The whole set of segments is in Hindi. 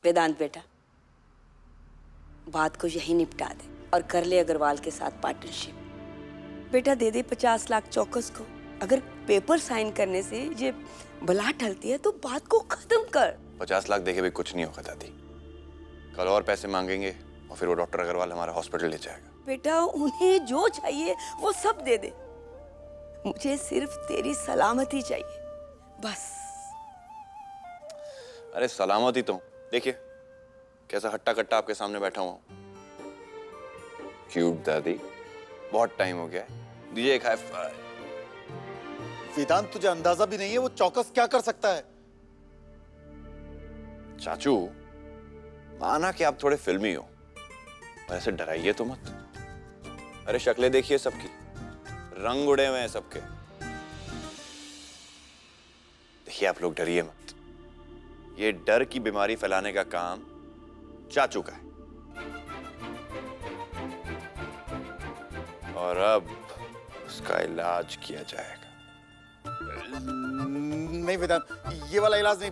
वेदांत बेटा, बात को यही निपटा दे और कर ले अग्रवाल के साथ पार्टनरशिप। बेटा दे दे 50 लाख चौकस को। अगर पेपर साइन करने से ये बला टलती है तो बात को खत्म कर। 50 लाख देके भी कुछ नहीं होगा दादी। कल और पैसे मांगेंगे और फिर वो डॉक्टर अग्रवाल हमारा हॉस्पिटल ले जाएगा। बेटा उन्हें जो चाहिए वो सब दे दे, मुझे सिर्फ तेरी सलामती चाहिए बस। अरे सलामती तो देखिए कैसा हट्टा कट्टा आपके सामने बैठा हुआ हूं। क्यूट दादी, बहुत टाइम हो गया है, दीजिए एक हाई फाइव। वेदांत तुझे अंदाजा भी नहीं है वो चौकस क्या कर सकता है। चाचू माना कि आप थोड़े फिल्मी हो, पर ऐसे डराइए तो मत। अरे शक्लें देखिए सबकी, रंग उड़े हुए हैं सबके। देखिए आप लोग डरिए मत, ये डर की बीमारी फैलाने का काम चाचू का है। और अब उसका इलाज किया जाएगा। नहीं वेदांत, ये वाला इलाज नहीं,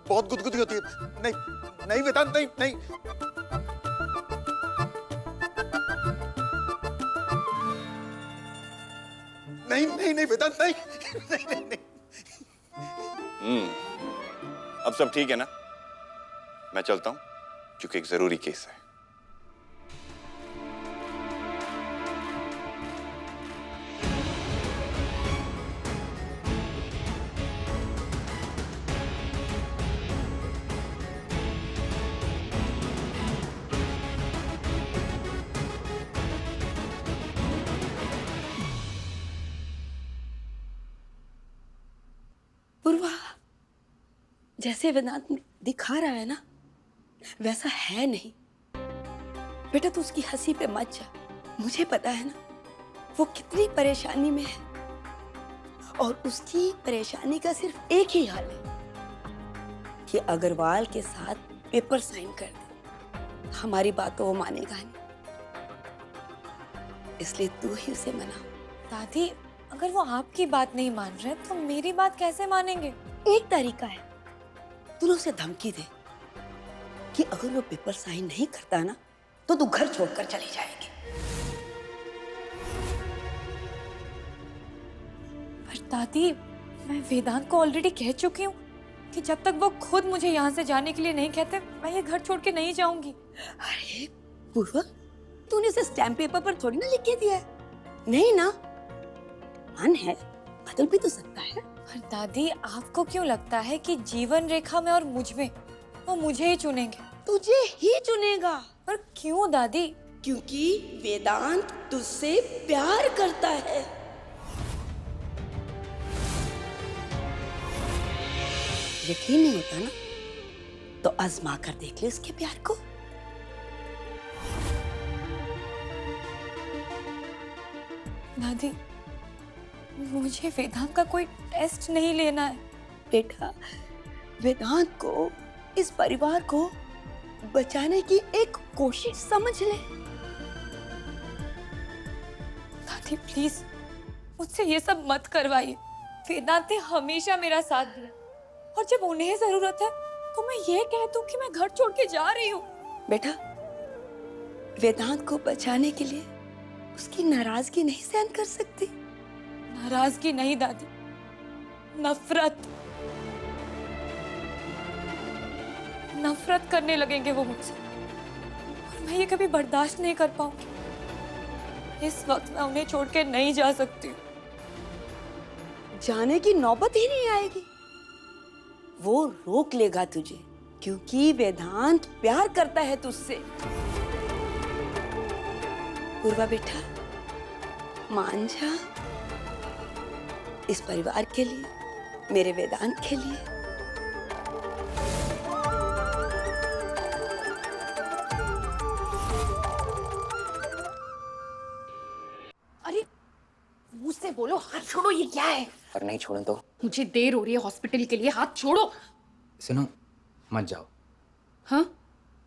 बहुत गुदगुदी होती है। नहीं नहीं वेदांत, नहीं नहीं। नहीं नहीं नहीं वेदांत, नहीं नहीं नहीं, नहीं। अब सब ठीक है ना? मैं चलता हूं क्योंकि एक जरूरी केस है। पूर्वा, जैसे वेदांत दिखा रहा है ना वैसा है नहीं। बेटा तू उसकी हंसी पे मत जा, मुझे पता है ना वो कितनी परेशानी में है और उसकी परेशानी का सिर्फ एक ही हल है कि अग्रवाल के साथ पेपर साइन कर दे। हमारी बात तो वो मानेगा नहीं, इसलिए तू ही उसे मना। दादी अगर वो आपकी बात नहीं मान रहे तो मेरी बात कैसे मानेंगे? एक तरीका है, तू उसे धमकी दे कि अगर वो पेपर साइन नहीं करता ना तो तू घर छोड़कर चली जाएगी। पर दादी मैं वेदांत को ऑलरेडी कह चुकी हूँ कि जब तक वो खुद मुझे यहाँ से जाने के लिए नहीं कहते मैं ये घर छोड़ के नहीं जाऊंगी। अरे पूर्वा, तूने उसे स्टैम्प पेपर पर थोड़ी ना लिख के दिया है। नहीं ना, मन है बदल भी तो सकता है। पर दादी आपको क्यों लगता है कि जीवन रेखा में और मुझ में वो मुझे ही चुनेंगे? तुझे ही चुनेगा। पर क्यों दादी? क्योंकि वेदांत तुझसे प्यार करता है। यकीन नहीं होता ना तो आजमा कर देख ले उसके प्यार को। दादी मुझे वेदांत का कोई टेस्ट नहीं लेना है। बेटा वेदांत को, इस परिवार को बचाने की एक कोशिश समझ ले। दादी प्लीज मुझसे ये सब मत करवाइए। वेदांत ने हमेशा मेरा साथ दिया और जब उन्हें जरूरत है तो मैं ये कह दूं कि मैं घर छोड़ के जा रही हूँ। बेटा वेदांत को बचाने के लिए उसकी नाराजगी नहीं सहन कर सकती। नाराजगी नहीं दादी, नफरत। नफरत करने लगेंगे वो मुझसे और मैं ये कभी बर्दाश्त नहीं कर पाऊंगी। इस वक्त मैं उन्हें छोड़ के नहीं जा सकती। जाने की नौबत ही नहीं आएगी, वो रोक लेगा तुझे क्योंकि वेदांत प्यार करता है तुझसे। पूर्वा बेटा मान जा, इस परिवार के लिए, मेरे वेदांत के लिए। अरे मुंह से बोलो, हाथ छोड़ो, ये क्या है? और नहीं छोड़ूं तो? मुझे देर हो रही है हॉस्पिटल के लिए, हाथ छोड़ो। सुनो, मत जाओ। हाँ?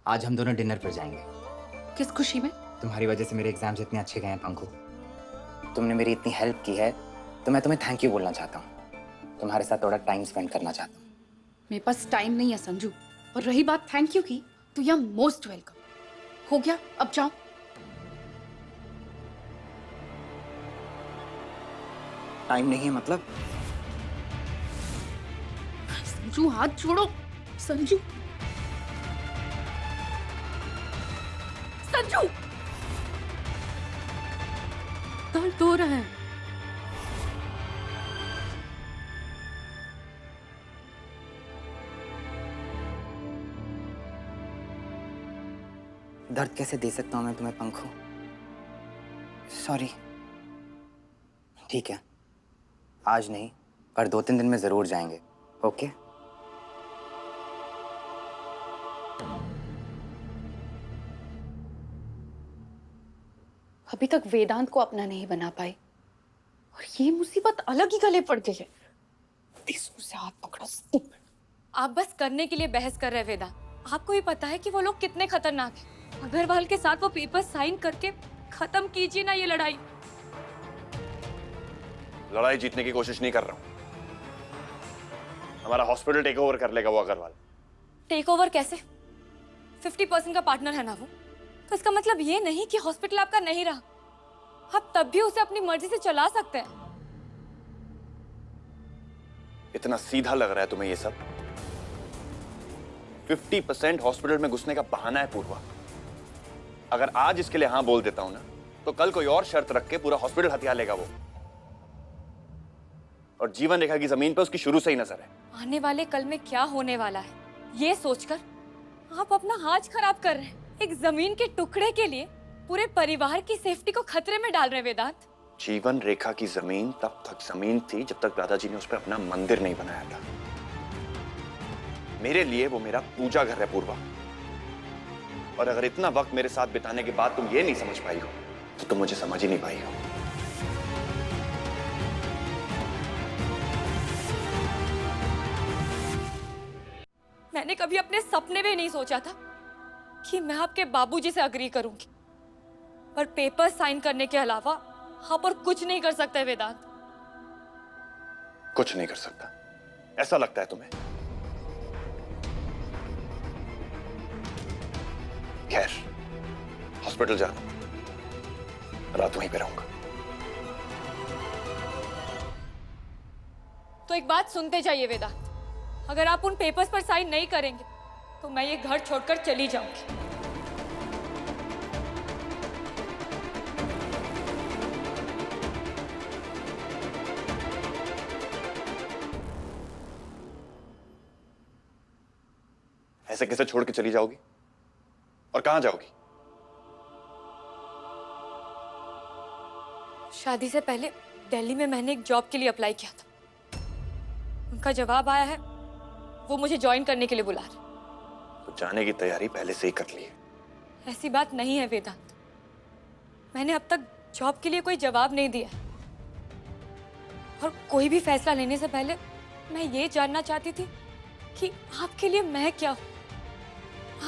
आज हम दोनों डिनर पर जाएंगे। किस खुशी में? तुम्हारी वजह से मेरे एग्जाम्स इतने अच्छे गए हैं पंकु। तुमने मेरी इतनी हेल्प की है तो मैं तुम्हें थैंक यू बोलना चाहता हूँ। तुम्हारे साथ थोड़ा टाइम स्पेंड करना चाहता हूँ। मेरे पास टाइम नहीं है संजू, और रही बात थैंक यू की, तो यू आर मोस्ट वेलकम। हो गया, अब जाओ। टाइम नहीं है मतलब? संजू हाथ छोड़ो। संजू, संजू, दर्द हो रहा है। दर्द कैसे दे सकता हूँ मैं तुम्हें पंखु? सॉरी। ठीक है, आज नहीं पर 2-3 दिन में जरूर जाएंगे। ओके? अभी तक वेदांत को अपना नहीं बना पाई और ये मुसीबत अलग ही गले पड़ गई है। से हाथ पकड़ा। stupid। आप बस करने के लिए बहस कर रहे हैं वेदांत। आपको ही पता है कि वो लोग कितने खतरनाक हैं। अग्रवाल के साथ वो पेपर साइन करके खत्म कीजिए ना ये लड़ाई। लड़ाई जीतने की कोशिश नहीं कर रहा हूं। हमारा हॉस्पिटल टेक ओवर कर लेगा वो अग्रवाल। टेक ओवर कैसे? 50% का पार्टनर है ना वो, तो इसका मतलब ये नहीं कि हॉस्पिटल आपका नहीं रहा। आप तब भी उसे अपनी मर्जी से चला सकते हैं। इतना सीधा लग रहा है तुम्हें ये सब? 50% हॉस्पिटल में घुसने का बहाना है पूर्वा। अगर आज इसके लिए हाँ बोल देता हूं ना, तो कल कोई और शर्त रख के पूरा हॉस्पिटल हथिया लेगा वो। और जीवन रेखा की जमीन पे उसकी शुरू से ही नजर है। आने वाले कल में क्या होने वाला है ये सोचकर आप अपना आज खराब कर रहे हैं। एक जमीन के टुकड़े के लिए पूरे परिवार की सेफ्टी को खतरे में डाल रहे हैं वेदांत। जीवन रेखा की जमीन तब तक जमीन थी जब तक दादाजी ने उस पर अपना मंदिर नहीं बनाया था। मेरे लिए वो मेरा पूजा घर है पूर्वा। और अगर इतना वक्त मेरे साथ बिताने के बाद तुम ये नहीं समझ पाई हो, तो तुम मुझे समझ ही नहीं पाई हो। मैंने कभी अपने सपने में नहीं सोचा था कि मैं आपके बाबूजी से अग्री करूंगी, पर पेपर साइन करने के अलावा आप और कुछ नहीं कर सकते वेदांत। कुछ नहीं कर सकता ऐसा लगता है तुम्हें? खैर, हॉस्पिटल जा रहा हूं, रात वहीं पे रहूंगा। तो एक बात सुनते जाइए वेदांत, अगर आप उन पेपर्स पर साइन नहीं करेंगे तो मैं ये घर छोड़कर चली जाऊंगी। ऐसे कैसे छोड़ के चली जाओगी? और कहां जाओगी? शादी से पहले दिल्ली में मैंने एक जॉब के लिए अप्लाई किया था। उनका जवाब आया है, वो मुझे ज्वाइन करने के लिए बुला रहे। तो जाने की तैयारी पहले से ही कर ली है। ऐसी बात नहीं है वेदांत, मैंने अब तक जॉब के लिए कोई जवाब नहीं दिया। और कोई भी फैसला लेने से पहले मैं ये जानना चाहती थी कि आपके लिए मैं क्या हूं,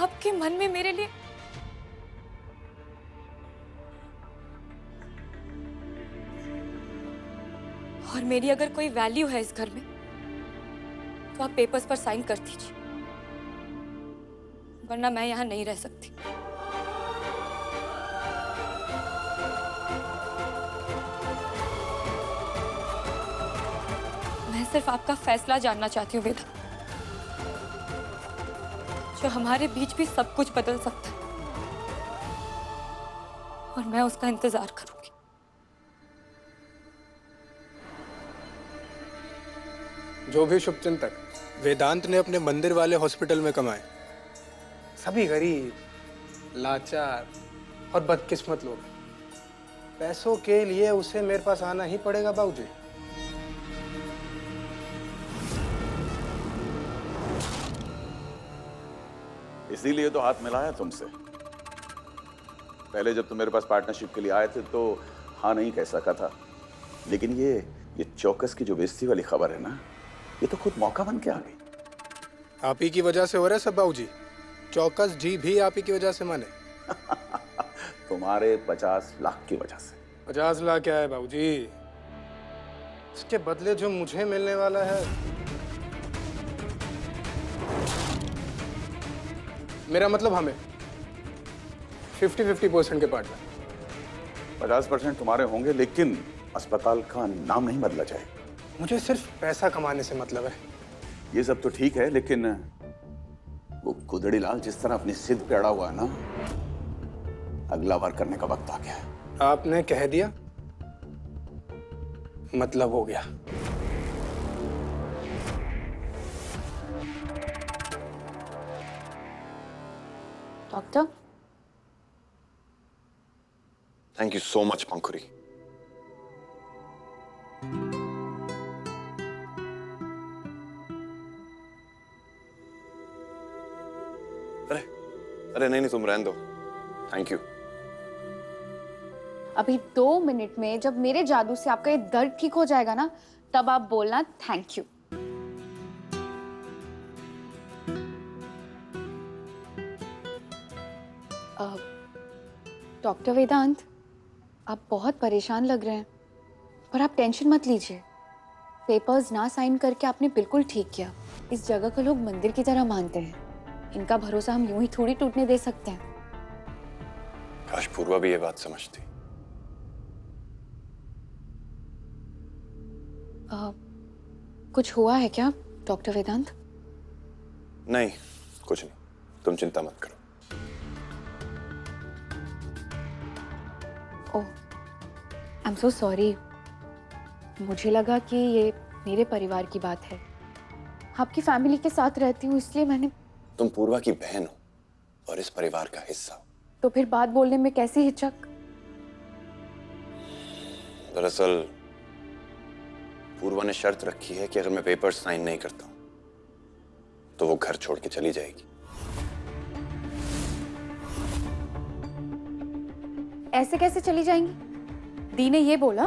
आपके मन में मेरे लिए। और मेरी अगर कोई वैल्यू है इस घर में, तो आप पेपर्स पर साइन कर दीजिए, वरना मैं यहां नहीं रह सकती। मैं सिर्फ आपका फैसला जानना चाहती हूँ वेदा, जो हमारे बीच भी सब कुछ बदल सकता है, और मैं उसका इंतजार करूंगी। जो भी शुभचिंतक वेदांत ने अपने मंदिर वाले हॉस्पिटल में कमाए, सभी गरीब, लाचार और बदकिस्मत लोग। पैसों के लिए उसे मेरे पास आना ही पड़ेगा बाबूजी। इसीलिए तो हाथ मिलाया तुमसे। पहले जब तुम मेरे पास पार्टनरशिप के लिए आए थे तो हाँ नहीं कह सका था, लेकिन ये चौकस की जो बेइज्जती वाली खबर है ना, ये तो खुद मौका बन के आ गई। आप ही की वजह से हो रहा है सब बाबूजी। चौकस जी भी आप ही की वजह से माने। तुम्हारे 50 लाख की वजह से। 50 लाख क्या है बाबूजी, इसके बदले जो मुझे मिलने वाला है मेरा मतलब हमें 50-50% के पार्टनर। 50% तुम्हारे होंगे, लेकिन अस्पताल का नाम नहीं बदला जाए। मुझे सिर्फ पैसा कमाने से मतलब है। ये सब तो ठीक है, लेकिन वो गुदड़ी लाल जिस तरह अपनी सिद्ध पे अड़ा हुआ है ना, अगला बार करने का वक्त आ गया है। आपने कह दिया, मतलब हो गया। Doctor, thank you so much Pankhuri. अरे अरे नहीं नहीं, तुम रहने दो, थैंक यू। अभी 2 मिनट में जब मेरे जादू से आपका ये दर्द ठीक हो जाएगा ना, तब आप बोलना थैंक यू। डॉक्टर वेदांत, आप बहुत परेशान लग रहे हैं, पर आप टेंशन मत लीजिए। पेपर्स ना साइन करके आपने बिल्कुल ठीक किया। इस जगह को लोग मंदिर की तरह मानते हैं। इनका भरोसा हम यूं ही थोड़ी टूटने दे सकते हैं। काश पूर्वा भी ये बात समझती। कुछ हुआ है क्या डॉक्टर वेदांत? नहीं, कुछ नहीं, तुम चिंता मत करो। ओह, आई एम सो सॉरी। मुझे लगा कि ये मेरे परिवार की बात है। आपकी फैमिली के साथ रहती हूँ, इसलिए मैंने। तुम पूर्वा की बहन हो और इस परिवार का हिस्सा हो। तो फिर बात बोलने में कैसी हिचक? दरअसल पूर्वा ने शर्त रखी है कि अगर मैं पेपर साइन नहीं करता हूं तो वो घर छोड़ के चली जाएगी। ऐसे कैसे चली जाएंगी? दी ने ये बोला?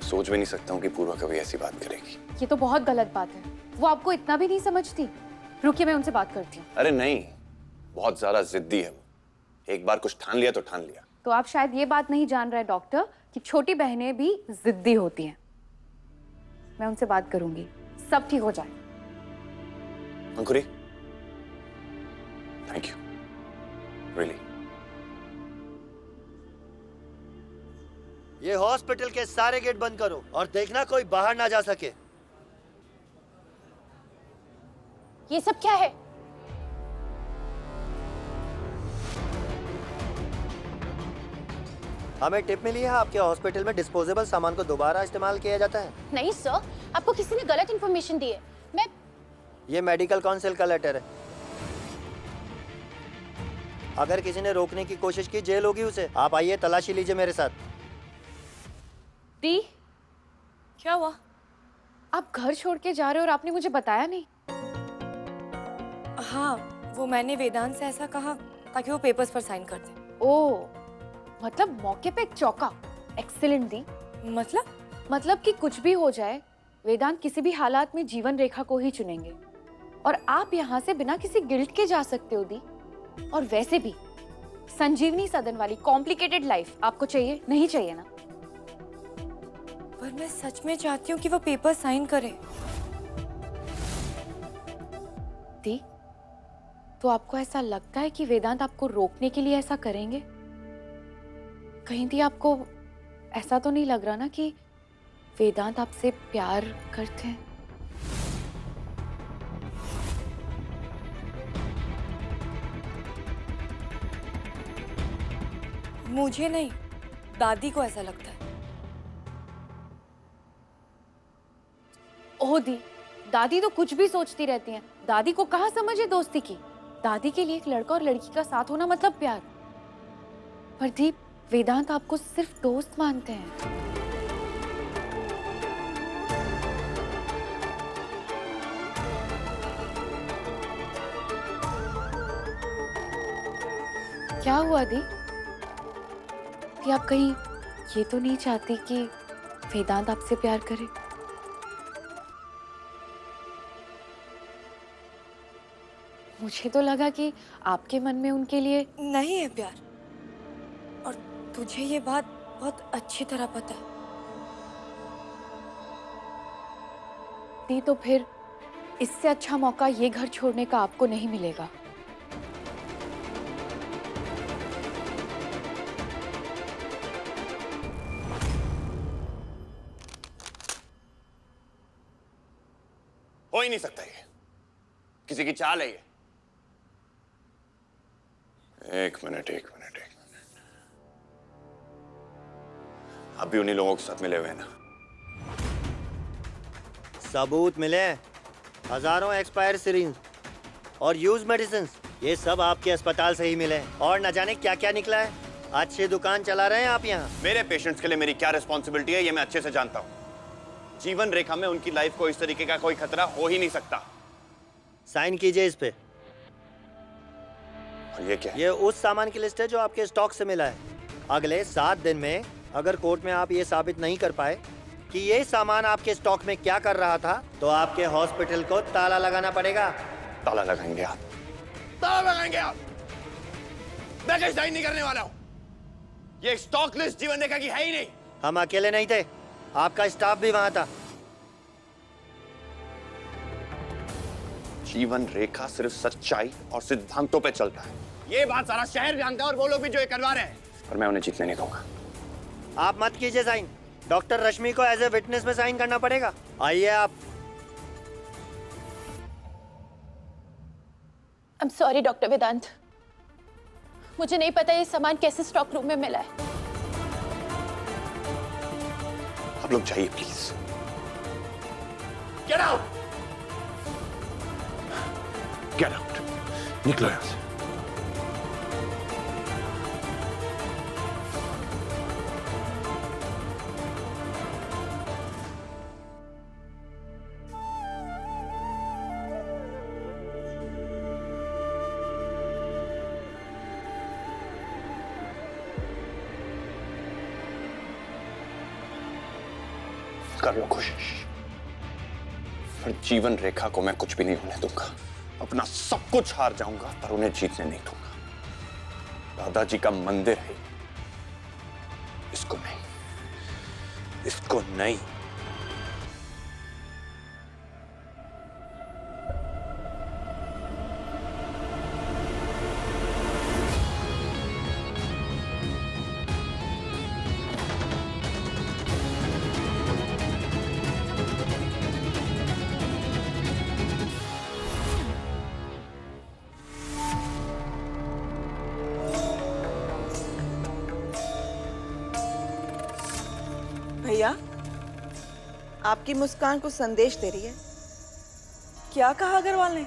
सोच भी नहीं सकता हूं कि पूर्वा कभी ऐसी बात करेगी। ये तो बहुत गलत बात है। वो आपको इतना भी नहीं समझती। रुकिए, मैं उनसे बात करती हूँ। अरे नहीं, बहुत ज्यादा जिद्दी है वो। एक बार कुछ ठान लिया तो ठान लिया। तो आप शायद ये बात नहीं जान रहे डॉक्टर कि छोटी बहनें भी जिद्दी होती हैं। मैं उनसे बात करूंगी, सब ठीक हो जाए। अंकुरी, थैंक यू, रियली। ये हॉस्पिटल के सारे गेट बंद करो और देखना कोई बाहर ना जा सके। ये सब क्या है? हमें टिप मिली है आपके हॉस्पिटल में डिस्पोजेबल सामान को दोबारा इस्तेमाल किया जाता है। नहीं सर, आपको किसी ने गलत इन्फॉर्मेशन दी है। मैं ये मेडिकल काउंसिल का लेटर है। अगर किसी ने रोकने की कोशिश की, जेल होगी उसे। आप आइए, तलाशी लीजिए मेरे साथ। दी, क्या हुआ? आप घर छोड़ के जा रहे हो और आपने मुझे बताया नहीं। हाँ, वो मैंने वेदांत से ऐसा कहा ताकि वो पेपर्स पर साइन कर दे। ओह, मतलब मौके पे एक चौका। एक्सीलेंट दी। मतलब कि कुछ भी हो जाए, वेदांत किसी भी हालात में जीवन रेखा को ही चुनेंगे। और आप यहाँ से बिना किसी गिल्ट के जा सकते हो दी। और वैसे भी संजीवनी सदन वाली कॉम्प्लिकेटेड लाइफ आपको चाहिए नहीं? चाहिए ना? पर मैं सच में चाहती हूँ कि वो पेपर साइन करे। दी, तो आपको ऐसा लगता है कि वेदांत आपको रोकने के लिए ऐसा करेंगे? कहीं दी, आपको ऐसा तो नहीं लग रहा ना कि वेदांत आपसे प्यार करते हैं? मुझे नहीं, दादी को ऐसा लगता है। ओह दी, दादी तो कुछ भी सोचती रहती हैं। दादी को कहाँ समझ है दोस्ती की? दादी के लिए एक लड़का और लड़की का साथ होना मतलब प्यार। पर दी, वेदांत आपको सिर्फ दोस्त मानते हैं। क्या हुआ दी? कि आप कहीं ये तो नहीं चाहती कि वेदांत आपसे प्यार करे? मुझे तो लगा कि आपके मन में उनके लिए नहीं है प्यार, और तुझे ये बात बहुत अच्छी तरह पता है। दी, तो फिर इससे अच्छा मौका ये घर छोड़ने का आपको नहीं मिलेगा। हो ही नहीं सकता ये, किसी की चाल है ये। एक मिनट। आप भी उन्हीं लोगों के साथ मिले हुए हैं ना? सबूत मिले हैं, हजारों एक्सपायर सिरिंज और यूज मेडिसिन, ये सब आपके अस्पताल से ही मिले हैं। और न जाने क्या क्या निकला है। अच्छी दुकान चला रहे हैं आप यहाँ। मेरे पेशेंट्स के लिए मेरी क्या रिस्पॉन्सिबिलिटी है ये मैं अच्छे से जानता हूँ। जीवन रेखा में उनकी लाइफ को इस तरीके का कोई खतरा हो ही नहीं सकता। साइन कीजिए इस पे। और ये क्या है? ये उस सामान की लिस्ट है जो आपके स्टॉक से मिला है। अगले 7 दिन में अगर कोर्ट में आप ये साबित नहीं कर पाए कि ये सामान आपके स्टॉक में क्या कर रहा था, तो आपके हॉस्पिटल को ताला लगाना पड़ेगा। ताला लगाएंगे आप? ताला लगाएंगे आप? मैं कहीं साइन नहीं करने वाला हूँ। ये स्टॉक लिस्ट जीवन रेखा की है ही नहीं। हम अकेले नहीं थे, आपका स्टाफ भी वहां था। जीवन रेखा सिर्फ सच्चाई और सिद्धांतों पे चलता है। ये बात सारा शहर जानता है और वो लोग भी जो ये करवा रहे हैं। पर मैं उन्हें जीतने नहीं दूंगा। आप मत कीजिए साइन। डॉक्टर रश्मि को एज ए विटनेस में साइन करना पड़ेगा। आइए आप। आई एम सॉरी डॉक्टर वेदांत, मुझे नहीं पता ये सामान कैसे स्टॉक रूम में मिला है। आप लोग जाइए please. Get out, get out, निकलो यहां से। कर लो कोशिश, पर जीवन रेखा को मैं कुछ भी नहीं होने दूंगा। अपना सब कुछ हार जाऊंगा पर उन्हें जीतने नहीं दूंगा। दादाजी का मंदिर है, इसको नहीं, इसको नहीं। भैया, आपकी मुस्कान को संदेश दे रही है। क्या कहा अग्रवाल ने?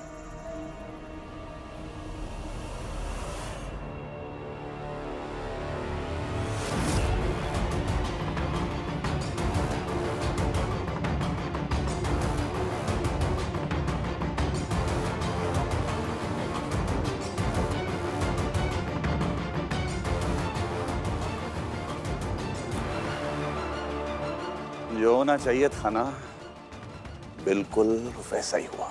जो होना चाहिए था ना, बिल्कुल वैसा ही हुआ।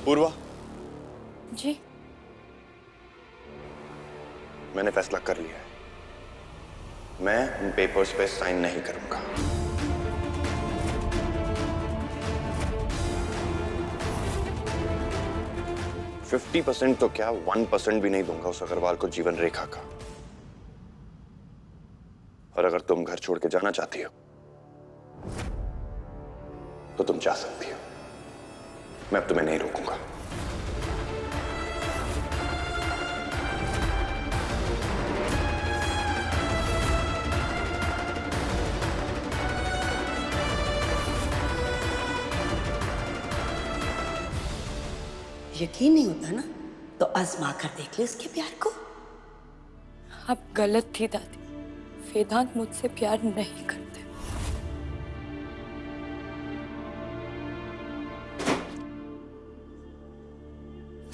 पूर्वा जी, मैंने फैसला कर लिया है। मैं उन पेपर्स पे साइन नहीं करूंगा। फिफ्टी 50% तो क्या 1% भी नहीं दूंगा उस अग्रवाल को जीवन रेखा का। और अगर तुम घर छोड़ के जाना चाहती हो तो तुम जा सकती हो, मैं अब तुम्हें नहीं रोकूंगा। यकीन नहीं होता ना तो आजमा कर देख ले उसके प्यार को। आप गलत थी दादी, वेदांत मुझसे प्यार नहीं करते।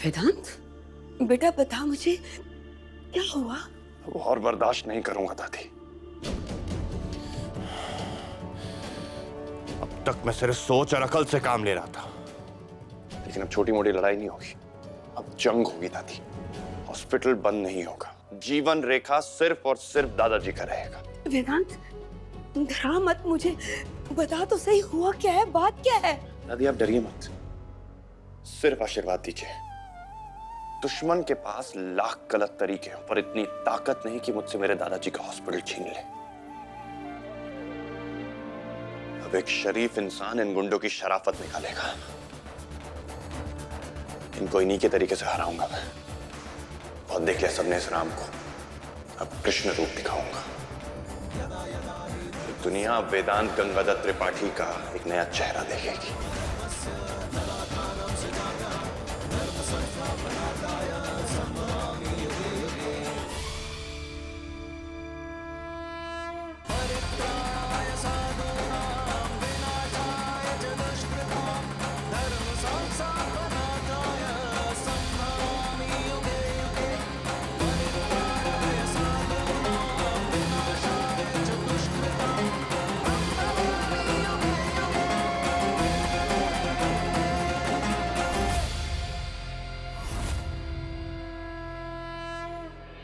वेदांत बेटा बता मुझे क्या हुआ? और बर्दाश्त नहीं करूंगा दादी। अब तक मैं सिर्फ सोच और अकल से काम ले रहा था, लेकिन अब छोटी मोटी लड़ाई नहीं होगी, अब जंग होगी दादी। हॉस्पिटल बंद नहीं होगा, जीवन रेखा सिर्फ और सिर्फ दादाजी का रहेगा। वेदांत डरा मत, मुझे बता तो सही, हुआ क्या है, बात क्या है? दादी आप डरिए मत, सिर्फ आशीर्वाद दीजिए। दुश्मन के पास लाख गलत तरीके हैं पर इतनी ताकत नहीं कि मुझसे मेरे दादाजी का हॉस्पिटल छीन ले। अब एक शरीफ इंसान इन गुंडों की शराफत निकालेगा। इनको इन्हीं के तरीके से हराऊंगा मैं। और देख लिया सबने इस राम को, अब कृष्ण रूप दिखाऊंगा। दुनिया वेदांत गंगाधर त्रिपाठी का एक नया चेहरा देखेगी।